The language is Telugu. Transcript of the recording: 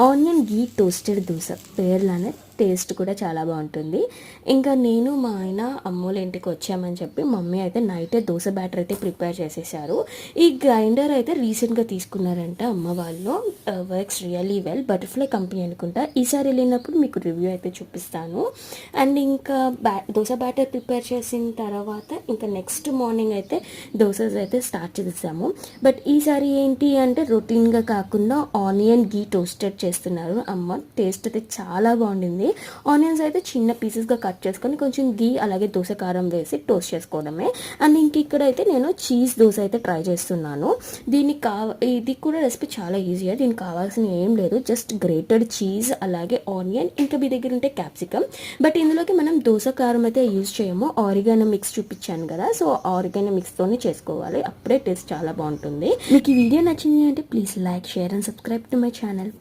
ఆనియన్ ఘీ టోస్టెడ్ దోశ పేర్లానే టేస్ట్ కూడా చాలా బాగుంటుంది. ఇంకా నేను మా ఆయన అమ్మోళ్ళ ఇంటికి వచ్చామని చెప్పి మమ్మీ అయితే నైటే దోశ బ్యాటర్ అయితే ప్రిపేర్ చేసేసారు. ఈ గ్రైండర్ అయితే రీసెంట్గా తీసుకున్నారంట అమ్మ వాళ్ళు. Works really well. Butterfly company అనుకుంటా. ఈసారి వెళ్ళినప్పుడు మీకు రివ్యూ అయితే చూపిస్తాను. అండ్ ఇంకా దోశ బ్యాటర్ ప్రిపేర్ చేసిన తర్వాత ఇంకా నెక్స్ట్ మార్నింగ్ అయితే దోశస్ అయితే స్టార్ట్ చేసేసాము. బట్ ఈసారి ఏంటి అంటే రొటీన్గా కాకుండా ఆనియన్ ఘీ టోస్టెడ్ చేస్తున్నారు అమ్మ. టేస్ట్ అయితే చాలా బాగుండింది. ఆనియన్స్ అయితే చిన్న పీసెస్గా కట్ చేసుకొని కొంచెం ఘీ అలాగే దోశ కారం వేసి టోస్ట్ చేసుకోవడమే. అండ్ ఇంక ఇక్కడ అయితే నేను చీజ్ దోశ అయితే ట్రై చేస్తున్నాను. ఇది కూడా రెసిపీ చాలా ఈజీగా. దీనికి కావాల్సిన ఏం లేదు, జస్ట్ గ్రేటెడ్ చీజ్ అలాగే ఆనియన్, ఇంకా మీ దగ్గర ఉంటే క్యాప్సికమ్. బట్ ఇందులోకి మనం దోశ కారం అయితే యూజ్ చేయము. ఆరిగానో మిక్స్ చూపించాను కదా, సో ఆరిగానో మిక్స్తోనే చేసుకోవాలి, అప్పుడే టేస్ట్ చాలా బాగుంటుంది. మీకు ఈ వీడియో నచ్చింది అంటే please like, share and subscribe to my channel.